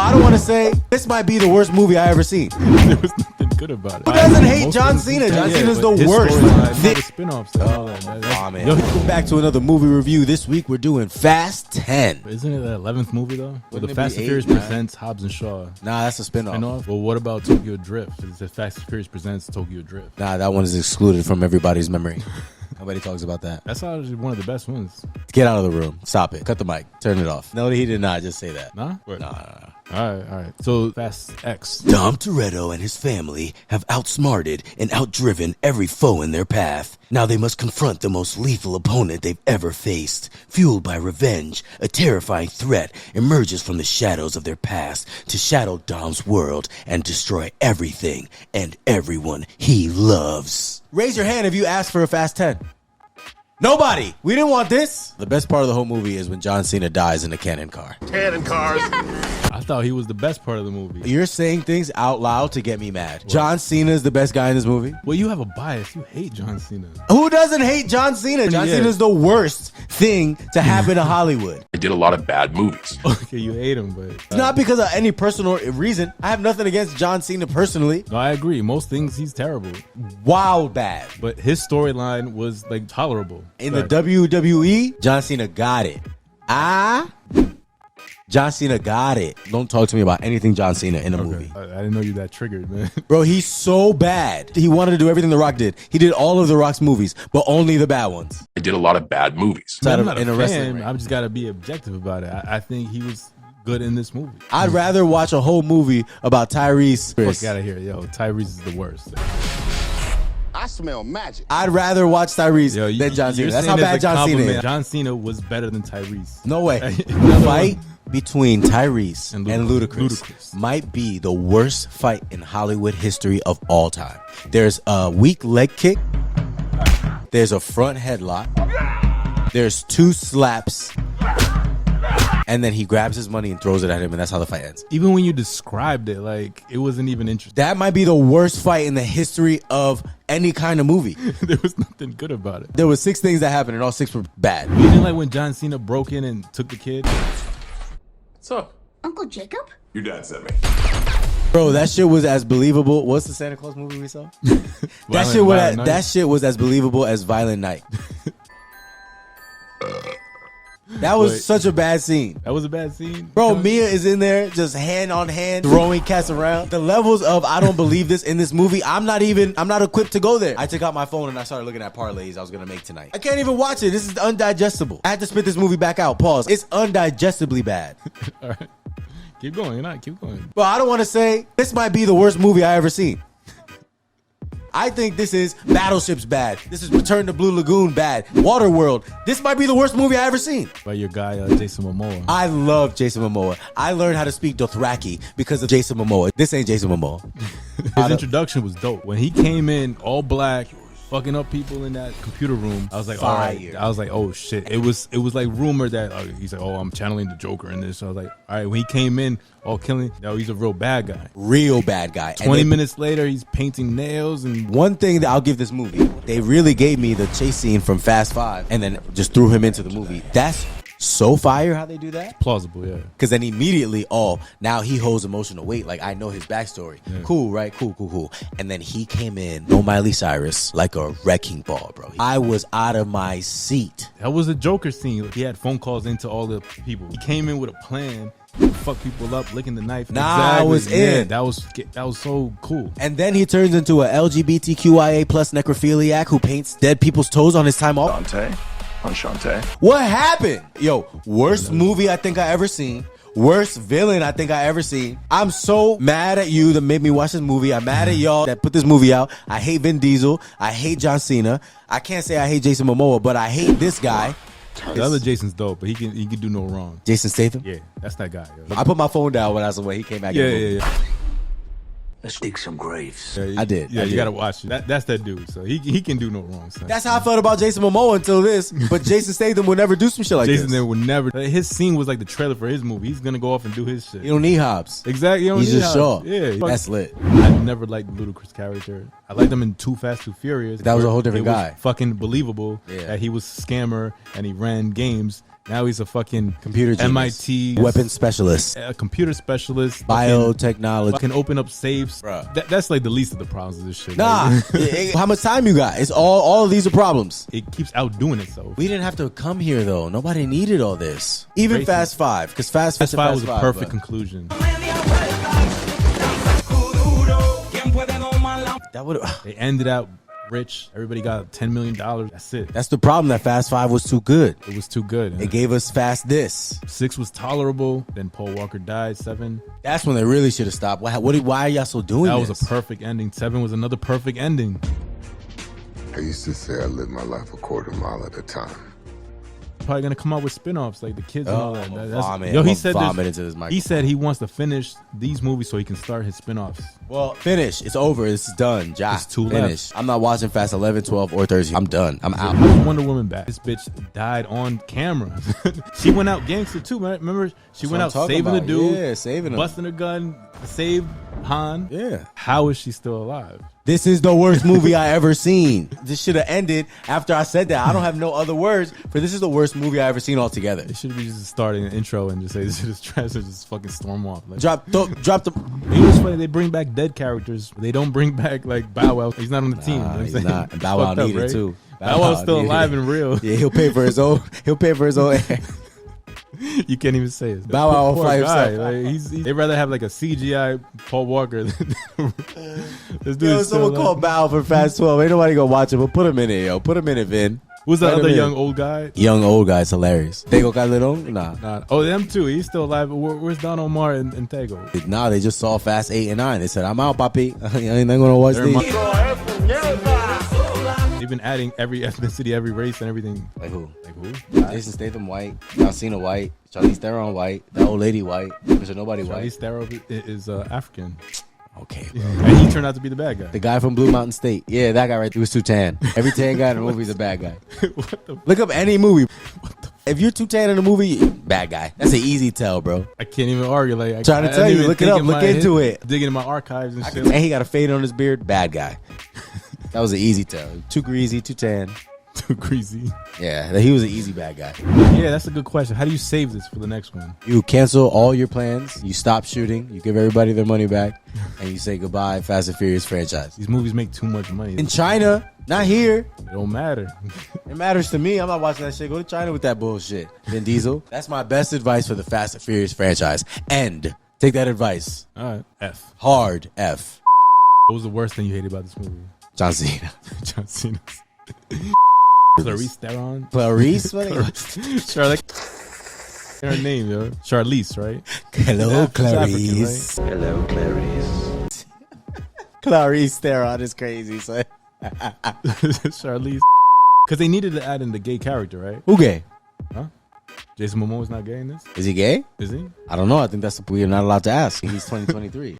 I don't want to say this might be the worst movie I ever seen. There was nothing good about it. Who doesn't hate John Cena? John Cena's the worst. The spin-offs. Welcome back to another movie review. This week we're doing Fast 10. Isn't it the 11th movie though? Well, the it Fast be and Furious 8, man? presents Hobbs and Shaw. Nah, that's a spin-off. Spin-off? Well, what about Tokyo Drift? It's the Fast and Furious presents Tokyo Drift. Nah, that one is excluded from everybody's memory. Nobody talks about that. That's actually one of the best ones. Get out of the room. Stop it. Cut the mic. Turn it off. No, he did not just say that. Nah? Nah. All right. So Fast X. Dom Toretto and his family have outsmarted and outdriven every foe in their path. Now they must confront the most lethal opponent they've ever faced. Fueled by revenge, a terrifying threat emerges from the shadows of their past to shadow Dom's world and destroy everything and everyone he loves. Raise your hand if you asked for a Fast 10. Nobody. We didn't want this. The best part of the whole movie is when John Cena dies in a cannon car. Cannon cars. I thought he was the best part of the movie. You're saying things out loud to get me mad. John Cena is the best guy in this movie. Well, you have a bias. You hate John Cena. Who doesn't hate John Cena? John Cena is the worst thing to happen to Hollywood. I did a lot of bad movies. Okay, you hate him, but It's not because of any personal reason. I have nothing against John Cena personally. no, I agree. Most things he's terrible, Wild bad. but his storyline was like tolerable. In the WWE, John Cena got it. John Cena got it. Don't talk to me about anything John Cena in a movie. I didn't know you that triggered, man. Bro, he's so bad. He wanted to do everything The Rock did. He did all of The Rock's movies, but only the bad ones. I did a lot of bad movies. I'm not in a a wrestling fan. ring. I've just got to be objective about it. I think he was good in this movie. I'd rather watch a whole movie about Tyrese. Fuck out of here, yo. Tyrese is the worst. I smell magic. I'd rather watch Tyrese Yo, than John Cena. you're That's saying how as bad a John Cena compliment. is. John Cena was better than Tyrese. No way. The Another fight between Tyrese And and Ludacris. Ludacris might be the worst fight in Hollywood history of all time. There's a weak leg kick. There's a front headlock. There's 2 slaps. And then he grabs his money and throws it at him, and that's how the fight ends. Even when you described it, like, it wasn't even interesting. That might be the worst fight in the history of any kind of movie. There was nothing good about it. There was 6 things that happened, and all 6 were bad. You didn't like when John Cena broke in and took the kid? What's up? Uncle Jacob? Your dad sent me. Bro, that shit was as believable. What's the Santa Claus movie we saw? Violent Night. That shit was as believable as Violent Night. That was Wait. such a bad scene. That was a bad scene. Bro, Mia is in there just hand on hand throwing cats around. The levels of I don't believe this in this movie, I'm not equipped to go there. I took out my phone and I started looking at parlays I was gonna make tonight. I can't even watch it. This is undigestible. I had to spit this movie back out. Pause. It's undigestibly bad. All right. Keep going. You're not. Keep going. But I don't want to say this might be the worst movie I ever seen. I think this is Battleships bad. This is Return to Blue Lagoon bad. Waterworld. This might be the worst movie I ever seen. By your guy, Jason Momoa. I love Jason Momoa. I learned how to speak Dothraki because of Jason Momoa. This ain't Jason Momoa. His introduction was dope. When he came in all black, fucking up people in that computer room, I was like, all right. Fire. I was like, oh shit. It was like rumored that he's like, oh, I'm channeling the Joker in this. So I was like, all right. When he came in all killing, no, he's a real bad guy. Real bad guy. 20 minutes later, he's painting nails and One thing that I'll give this movie, they really gave me the chase scene from Fast 5 and then just threw him into the movie. That's so fire how they do that. plausible, yeah. Because then immediately, now he holds emotional weight. Like, I know his backstory. Yeah. Cool, right? Cool. And then he came in, no Miley Cyrus, like a wrecking ball, bro. I was out of my seat. That was a Joker scene. He had phone calls into all the people. He came in with a plan to fuck people up, licking the knife. I was in. That was so cool. And then he turns into a LGBTQIA plus necrophiliac who paints dead people's toes on his time off. Dante. On Shantae. What happened? Yo, worst movie I think I ever seen. Worst villain I think I ever seen. I'm so mad at you that made me watch this movie. I'm mad at y'all that put this movie out. I hate Vin Diesel. I hate John Cena. I can't say I hate Jason Momoa, but I hate this guy. The other Jason's dope, but he can do no wrong. Jason Statham? Yeah, that's that guy. Yo. I put my phone down when he came back. Yeah. Let's dig some graves. Yeah, I did. Yeah, I you did. gotta watch it. That's that dude. So he can do no wrong. Son. That's how I felt about Jason Momoa until this. But Jason Statham would never do some shit like Jason this. there would never. His scene was like the trailer for his movie. He's gonna go off and do his shit. You don't need Hobbs. Exactly. You don't He's need just how- Shaw. Yeah, That's lit. I never liked the Ludacris character. I liked him in Too Fast, Too Furious. That was a where whole different it was guy. Fucking believable Yeah. that he was a scammer and he ran games. Now he's a fucking Computer genius. MIT Weapons specialist. a computer specialist. Biotechnology. Fucking open up safes. Bruh. That's like the least of the problems of this shit. Nah. Like, How much time you got? It's all of these are problems. it keeps outdoing itself. We didn't have to come here though. Nobody needed all this. Even Racing. Fast Five, because Fast Fast Five was a perfect but conclusion. that would. They ended out rich. Everybody got $10 million. That's it. That's the problem. That Fast Five was too good. It was too good. It gave us Fast this. 6 was tolerable. Then Paul Walker died. 7. That's when they really should have stopped. Why are y'all still doing That this? was a perfect ending. 7 was another perfect ending. I used to say I live my life a quarter mile at a time. Probably gonna come out with spin-offs like the kids and all that. I'ma That's- vomit. Yo, I'ma he said vomit this- into this microphone. he said he wants to finish these movies so he can start his spin-offs. Well, finish. It's over. It's done. Ja, It's two left. finish. I'm not watching Fast 11, 12, or 13. I'm done. I'm out. How's Wonder Woman back? This bitch died on camera. She went out gangster too, man. Remember, she went what I'm out talking saving the about. dude, Yeah, saving him. busting a gun, saved Han. Yeah. How is she still alive? This is the worst movie I ever seen. This should have ended after I said that. I don't have no other words for this is the worst movie I ever seen altogether. It should be just starting an intro and just say this shit is trash and just fucking storm off. Like, Drop the. it was funny. They bring back dead characters. They don't bring back like Bow Wow. He's not on the team. You know what I'm he's saying? not. And It's Bow Wow fucked up, needed right? too. Bow Wow's still needed alive it. and real. Yeah, he'll pay for his own. He'll pay for his own. You can't even say it. Bow Wow will Poor fly guy. himself. Like, they'd rather have like a CGI Paul Walker than this dude. Yo, is still someone alive. called Bow for Fast 12. Ain't nobody gonna watch it, but put him in it, yo. Put him in it, Vin. Who's the Put him other in. young old guy? Young old guy's hilarious. Tego Calderon? Nah. Nah. Oh, them too. He's still alive. Where's Don Omar and Tego? Nah, they just saw Fast 8 and 9. They said, I'm out, papi. I ain't gonna watch They're these. They've been adding every ethnicity, every race, and everything. Like who? Like who? Jason Statham white. Alcina white. Charlize Theron white. That old lady white. Mr. Nobody Charlize white. Theron is African, Okay, bro. and he turned out to be the bad guy. The guy from Blue Mountain State. Yeah, that guy right there. He was too tan. Every tan guy in the movie is a bad guy. What the? Look up any movie. If you're too tan in a movie, bad guy. That's an easy tell, bro. I can't even argue. Like Trying to I tell didn't you, even look it think up, in look my into it. digging in my archives and shit. And he got a fade on his beard, bad guy. That was an easy tell. Too greasy, too tan. Too greasy. Yeah, he was an easy bad guy. Yeah, that's a good question. How do you save this for the next one? You cancel all your plans. You stop shooting. You give everybody their money back, and you say goodbye, Fast and Furious franchise. These movies make too much money. In China, not here. It don't matter. It matters to me. I'm not watching that shit. Go to China with that bullshit. Vin Diesel. That's my best advice for the Fast and Furious franchise. End. Take that advice. All right. F. Hard F. What was the worst thing you hated about this movie? John Cena. John Cena. Clarice Theron. Clarice? Charlotte. Her name, yo. Charlize, right? Hello, She's African, Clarice. Hello, Clarice. Clarice Theron is crazy. So. Charlize. Because they needed to add in the gay character, right? Who gay? Huh? Jason Momoa is not gay in this? Is he gay? Is he? I don't know. I think that's we're not allowed to ask. He's 2023.